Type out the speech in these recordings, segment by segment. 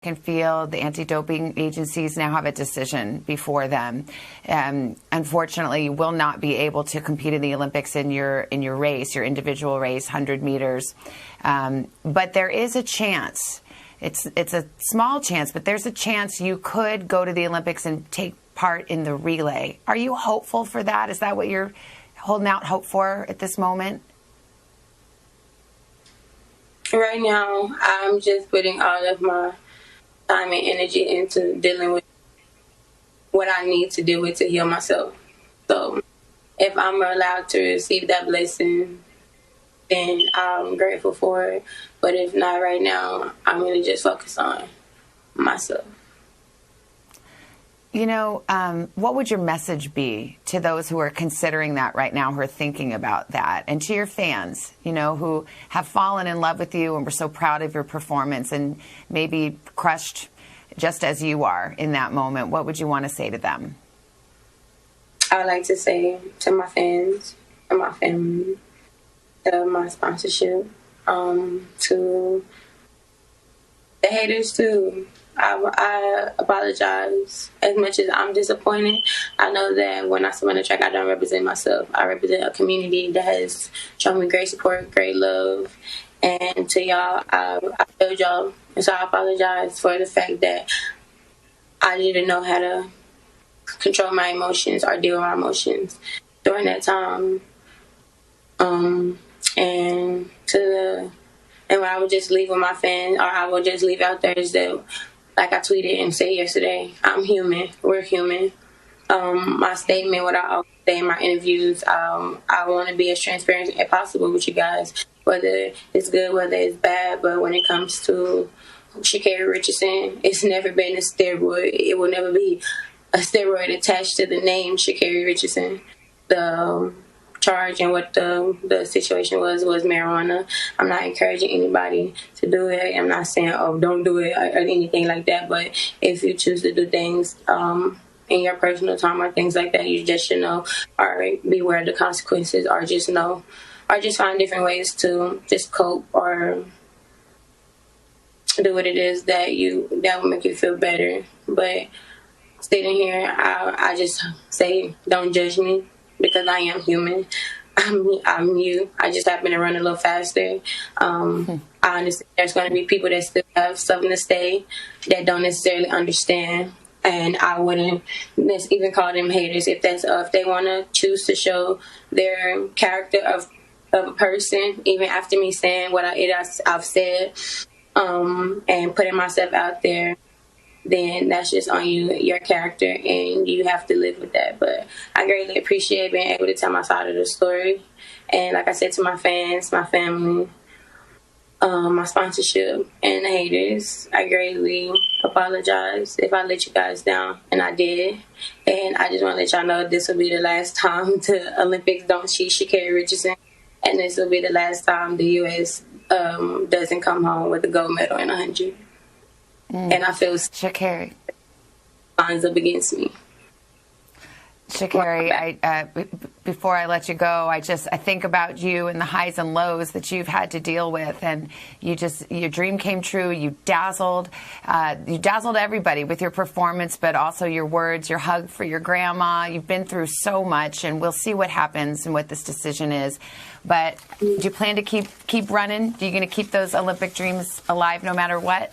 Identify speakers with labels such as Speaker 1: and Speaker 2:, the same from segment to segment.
Speaker 1: and field, the anti-doping agencies now have a decision before them. Unfortunately, you will not be able to compete in the Olympics in your race, your individual race, 100 meters. But there is a chance. It's a small chance, but there's a chance you could go to the Olympics and take part in the relay. Are you hopeful for that? Is that what you're holding out hope for at this moment?
Speaker 2: Right now, I'm just putting all of my time and energy into dealing with what I need to deal with to heal myself. So if I'm allowed to receive that blessing, then I'm grateful for it. But if not right now, I'm going to just focus on myself.
Speaker 1: You know, what would your message be to those who are considering that right now, who are thinking about that, and to your fans, you know, who have fallen in love with you and were so proud of your performance and maybe crushed just as you are in that moment? What would you want to say to them?
Speaker 2: I would like to say to my fans and my family, to my sponsorship, to the haters too. I apologize as much as I'm disappointed. I know that when I step on the track, I don't represent myself. I represent a community that has shown me great support, great love. And to y'all, I failed y'all. And so I apologize for the fact that I didn't know how to control my emotions or deal with my emotions during that time. And when I would just leave with my fans, or I would just leave out there, is that, like I tweeted and said yesterday, I'm human. We're human. My statement, what I always say in my interviews, I want to be as transparent as possible with you guys, whether it's good, whether it's bad. But when it comes to Sha Carri Richardson, it's never been a steroid. It will never be a steroid attached to the name Sha Carri Richardson. The charge and what the situation was marijuana. I'm not encouraging anybody to do it. I'm not saying, oh, don't do it or anything like that. But if you choose to do things in your personal time or things like that, you just should know or beware of the consequences, or just know, or just find different ways to just cope or do what it is that will make you feel better. But sitting here, I just say, don't judge me, because I am human. I'm you. I just happen to run a little faster. I understand there's going to be people that still have something to say that don't necessarily understand. And I wouldn't even call them haters if they want to choose to show their character of a person, even after me saying what I've said, and putting myself out there, then that's just on you, your character, and you have to live with that. But I greatly appreciate being able to tell my side of the story. And like I said, to my fans, my family, my sponsorship, and the haters, I greatly apologize if I let you guys down, and I did. And I just want to let y'all know this will be the last time the Olympics don't see Sha Carri Richardson, and this will be the last time the U.S. Doesn't come home with a gold medal in 100. And I feel
Speaker 1: Sha Carri
Speaker 2: lines up against me.
Speaker 1: Sha Carri, before I let you go, I think about you and the highs and lows that you've had to deal with, and your dream came true. You dazzled everybody with your performance, but also your words, your hug for your grandma. You've been through so much, and we'll see what happens and what this decision is. But do you plan to keep running? Are you going to keep those Olympic dreams alive no matter what?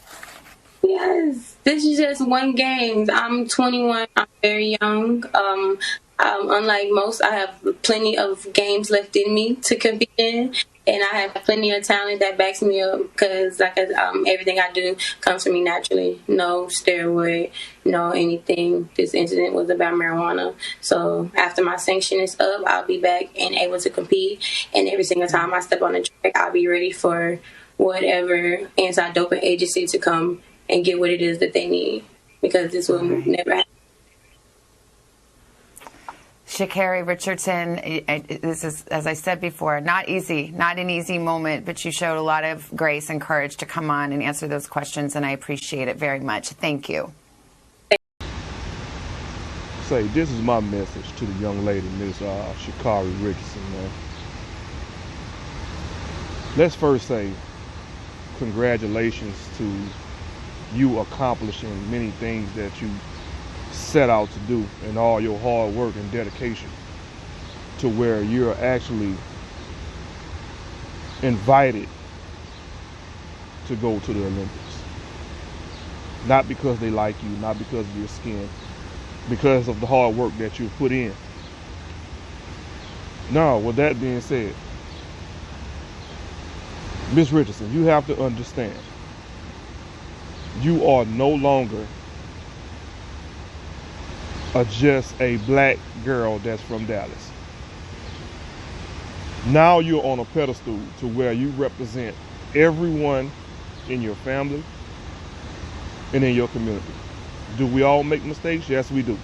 Speaker 2: Yes, this is just one game. I'm 21. I'm very young. Unlike most, I have plenty of games left in me to compete in, and I have plenty of talent that backs me up, because everything I do comes from me naturally. No steroid, no anything. This incident was about marijuana. So after my sanction is up, I'll be back and able to compete. And every single time I step on the track, I'll be ready for whatever anti-doping agency to come and get what it is that they need, because this will never happen.
Speaker 1: Sha Carri Richardson, this is, as I said before, not easy, not an easy moment, but you showed a lot of grace and courage to come on and answer those questions, and I appreciate it very much. Thank you.
Speaker 3: Say, this is my message to the young lady, Miss Sha Carri Richardson, man. Let's first say congratulations to you accomplishing many things that you set out to do and all your hard work and dedication to where you're actually invited to go to the Olympics. Not because they like you, not because of your skin, because of the hard work that you put in. Now, with that being said, Miss Richardson, you have to understand, you are no longer just a black girl that's from Dallas. Now you're on a pedestal to where you represent everyone in your family and in your community. Do we all make mistakes? Yes, we do.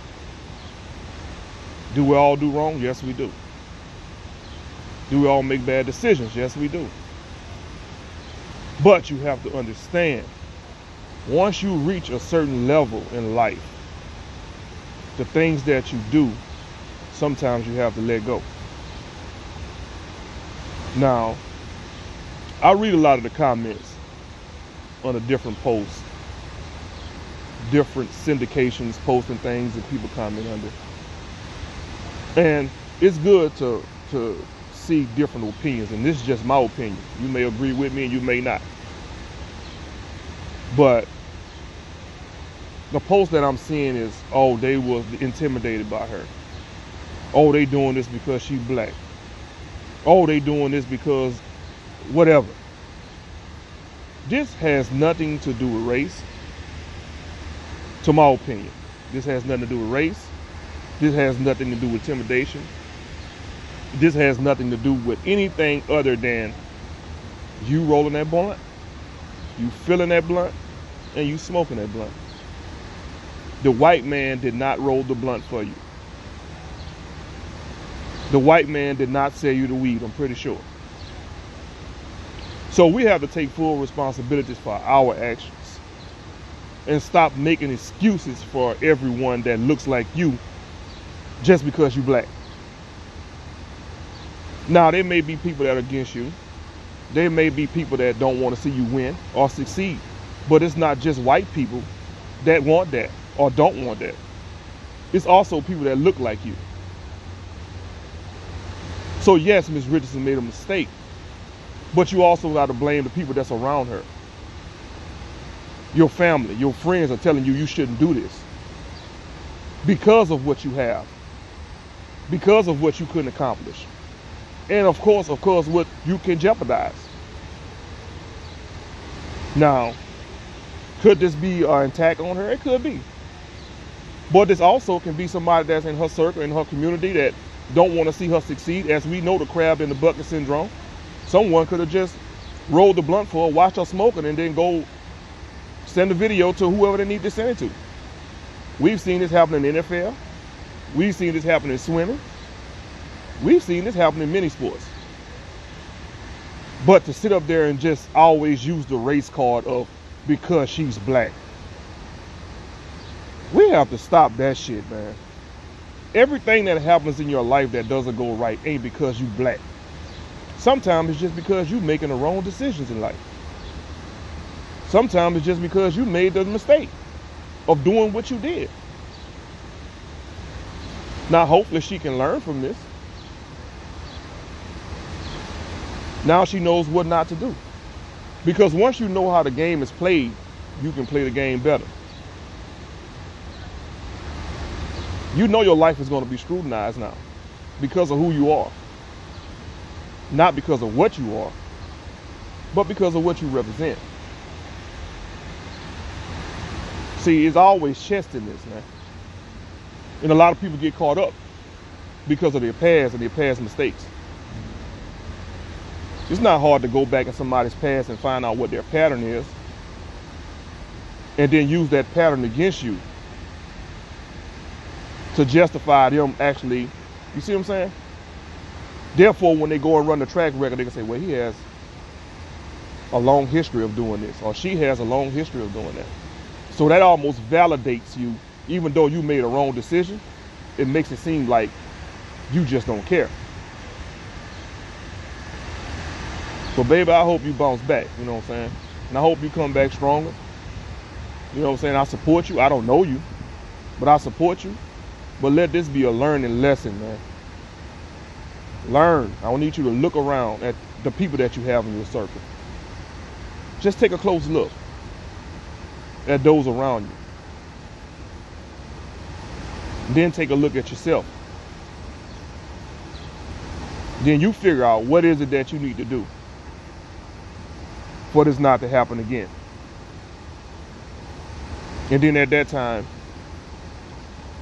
Speaker 3: Do we all do wrong? Yes, we do. Do we all make bad decisions? Yes, we do. But you have to understand, once you reach a certain level in life, the things that you do, sometimes you have to let go. Now, I read a lot of the comments on the different posts, different syndications posting things that people comment under. And it's good to see different opinions, and this is just my opinion. You may agree with me and you may not. But the post that I'm seeing is, oh, they was intimidated by her. Oh, they doing this because she's black. Oh, they doing this because whatever. This has nothing to do with race, to my opinion. This has nothing to do with race. This has nothing to do with intimidation. This has nothing to do with anything other than you rolling that blunt, you filling that blunt, and you smoking that blunt. The white man did not roll the blunt for you. The white man did not sell you the weed, I'm pretty sure. So we have to take full responsibilities for our actions and stop making excuses for everyone that looks like you just because you black. Now, there may be people that are against you. There may be people that don't want to see you win or succeed. But it's not just white people that want that or don't want that. It's also people that look like you. So yes, Ms. Richardson made a mistake, but you also got to blame the people that's around her. Your family, your friends are telling you you shouldn't do this because of what you have, because of what you couldn't accomplish, and of course, what you can jeopardize. Now, could this be an attack on her? It could be. But this also can be somebody that's in her circle, in her community, that don't want to see her succeed. As we know, the crab in the bucket syndrome. Someone could have just rolled the blunt for her, watched her smoking, and then go send a video to whoever they need to send it to. We've seen this happen in the NFL. We've seen this happen in swimming. We've seen this happen in many sports. But to sit up there and just always use the race card of because she's black, we have to stop that shit, man. Everything that happens in your life that doesn't go right ain't because you black. Sometimes it's just because you making the wrong decisions in life. Sometimes it's just because you made the mistake of doing what you did. Now, hopefully she can learn from this. Now she knows what not to do. Because once you know how the game is played, you can play the game better. You know your life is going to be scrutinized now because of who you are. Not because of what you are, but because of what you represent. See, it's always chest in this, man. And a lot of people get caught up because of their past and their past mistakes. It's not hard to go back in somebody's past and find out what their pattern is and then use that pattern against you to justify them actually, you see what I'm saying? Therefore, when they go and run the track record, they can say, well, he has a long history of doing this, or she has a long history of doing that. So that almost validates you, even though you made a wrong decision. It makes it seem like you just don't care. So baby, I hope you bounce back, you know what I'm saying? And I hope you come back stronger. You know what I'm saying? I support you. I don't know you, but I support you. But let this be a learning lesson, man. Learn. I need you to look around at the people that you have in your circle. Just take a close look at those around you. Then take a look at yourself. Then you figure out what is it that you need to do for this not to happen again. And then at that time,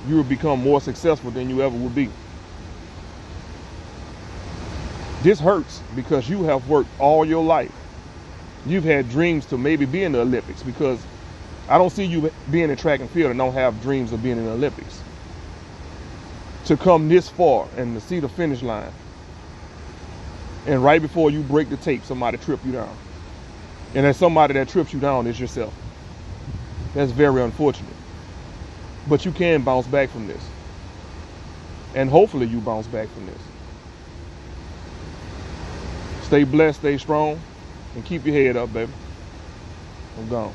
Speaker 3: you will become more successful than you ever will be. This hurts because you have worked all your life. You've had dreams to maybe be in the Olympics, because I don't see you being in track and field and don't have dreams of being in the Olympics. To come this far and to see the finish line, and right before you break the tape, somebody trip you down. And that somebody that trips you down is yourself. That's very unfortunate. But you can bounce back from this. And hopefully you bounce back from this. Stay blessed, stay strong, and keep your head up, baby. I'm gone.